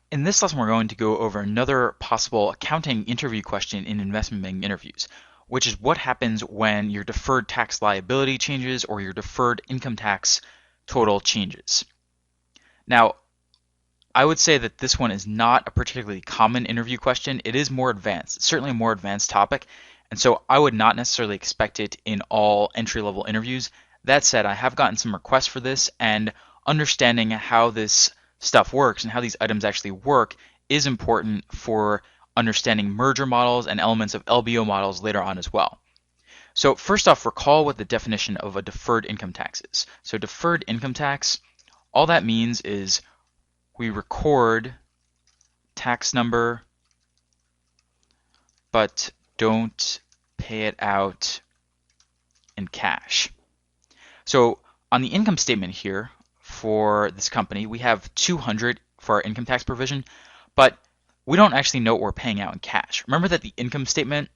In this lesson, we're going to go over another possible accounting interview question in investment banking interviews, which is what happens when your deferred tax liability changes or your deferred income tax total changes. Now, I would say that this one is not a particularly common interview question. It is more advanced. It's certainly a more advanced topic, and so I would not necessarily expect it in all entry-level interviews. That said, I have gotten some requests for this, and understanding how this stuff works and how these items actually work is important for understanding merger models and elements of LBO models later on as well. So first off, recall what the definition of a deferred income tax is. So deferred income tax, all that means is we record tax number but don't pay it out in cash. So on the income statement here for this company, we have 200 for our income tax provision, but we don't actually know what we're paying out in cash. Remember that the income statement,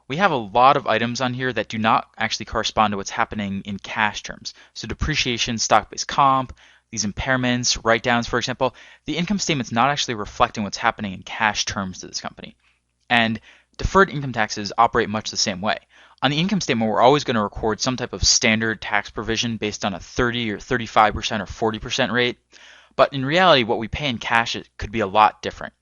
we have a lot of items on here that do not actually correspond to what's happening in cash terms. So depreciation, stock-based comp, these impairments, write-downs, for example, the income statement's not actually reflecting what's happening in cash terms to this company. And deferred income taxes operate much the same way. On the income statement, we're always going to record some type of standard tax provision based on a 30 or 35% or 40% rate. But in reality, what we pay in cash could be a lot different.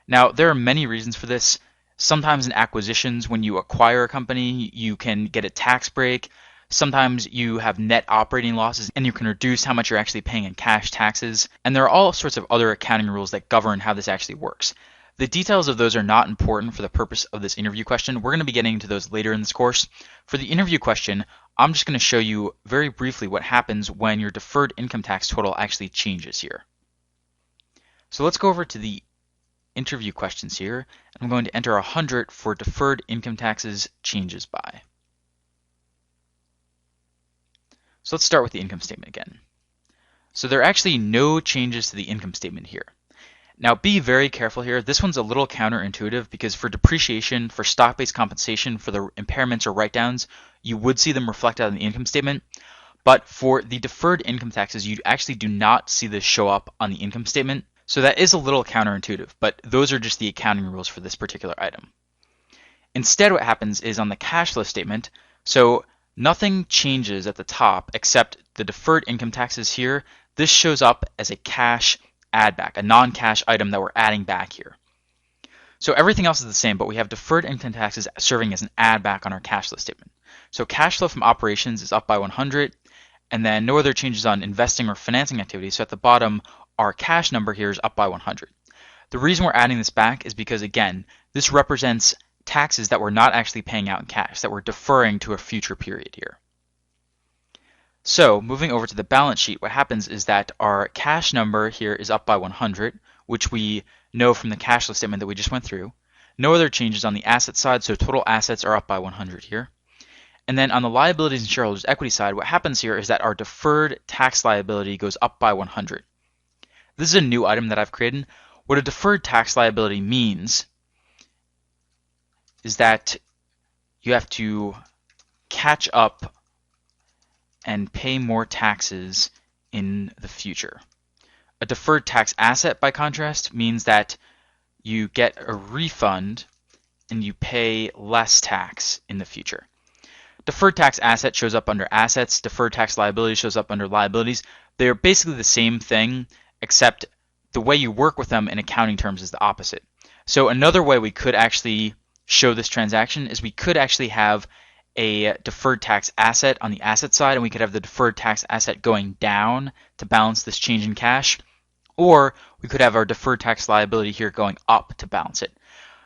Now, there are many reasons for this. Sometimes in acquisitions, when you acquire a company, you can get a tax break. Sometimes you have net operating losses and you can reduce how much you're actually paying in cash taxes. And there are all sorts of other accounting rules that govern how this actually works. The details of those are not important for the purpose of this interview question. We're going to be getting into those later in this course. For the interview question, I'm just going to show you very briefly what happens when your deferred income tax total actually changes here. So let's go over to the interview questions here. I'm going to enter 100 for deferred income taxes changes by. So let's start with the income statement again. So there are actually no changes to the income statement here. Now be very careful here. This one's a little counterintuitive because for depreciation, for stock-based compensation, for the impairments or write-downs, you would see them reflected on the income statement. But for the deferred income taxes, you actually do not see this show up on the income statement. So that is a little counterintuitive, but those are just the accounting rules for this particular item. Instead, what happens is on the cash flow statement, so nothing changes at the top except the deferred income taxes here. This shows up as a cash add back, a non-cash item that we're adding back here. So everything else is the same, but we have deferred income taxes serving as an add back on our cash flow statement. So cash flow from operations is up by 100, and then no other changes on investing or financing activities. So at the bottom, our cash number here is up by 100. The reason we're adding this back is because, again, this represents taxes that we're not actually paying out in cash, that we're deferring to a future period here. So moving over to the balance sheet, what happens is that our cash number here is up by 100, which we know from the cash flow statement that we just went through. No other changes on the asset side, so total assets are up by 100 here. And then on the liabilities and shareholders' equity side, what happens here is that our deferred tax liability goes up by 100. This is a new item that I've created. What a deferred tax liability means is that you have to catch up and pay more taxes in the future. A deferred tax asset, by contrast, means that you get a refund and you pay less tax in the future. Deferred tax asset shows up under assets, deferred tax liability shows up under liabilities. They're basically the same thing, except the way you work with them in accounting terms is the opposite. So another way we could actually show this transaction is we could actually have a deferred tax asset on the asset side, and we could have the deferred tax asset going down to balance this change in cash, or we could have our deferred tax liability here going up to balance it.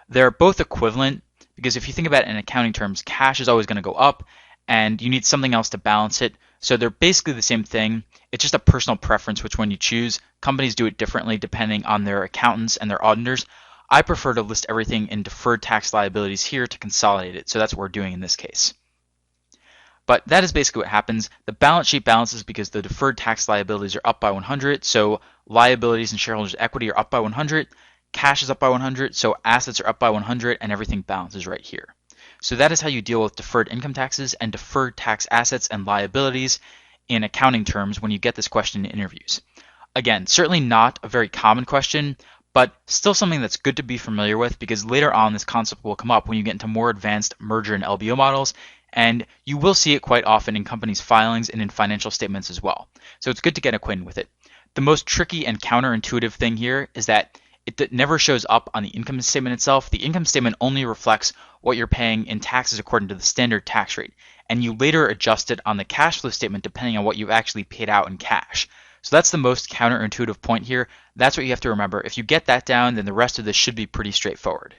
They're both equivalent because if you think about it in accounting terms, cash is always going to go up and you need something else to balance it. So they're basically the same thing. It's just a personal preference which one you choose. Companies do it differently depending on their accountants and their auditors. I prefer to list everything in deferred tax liabilities here to consolidate it. So that's what we're doing in this case. But that is basically what happens. The balance sheet balances because the deferred tax liabilities are up by 100. So liabilities and shareholders' equity are up by 100. Cash is up by 100. So assets are up by 100 and everything balances right here. So that is how you deal with deferred income taxes and deferred tax assets and liabilities in accounting terms when you get this question in interviews. Again, certainly not a very common question, but still something that's good to be familiar with because later on this concept will come up when you get into more advanced merger and LBO models, and you will see it quite often in companies' filings and in financial statements as well. So it's good to get acquainted with it. The most tricky and counterintuitive thing here is that it never shows up on the income statement itself. The income statement only reflects what you're paying in taxes according to the standard tax rate, and you later adjust it on the cash flow statement depending on what you've actually paid out in cash. So that's the most counterintuitive point here. That's what you have to remember. If you get that down, then the rest of this should be pretty straightforward.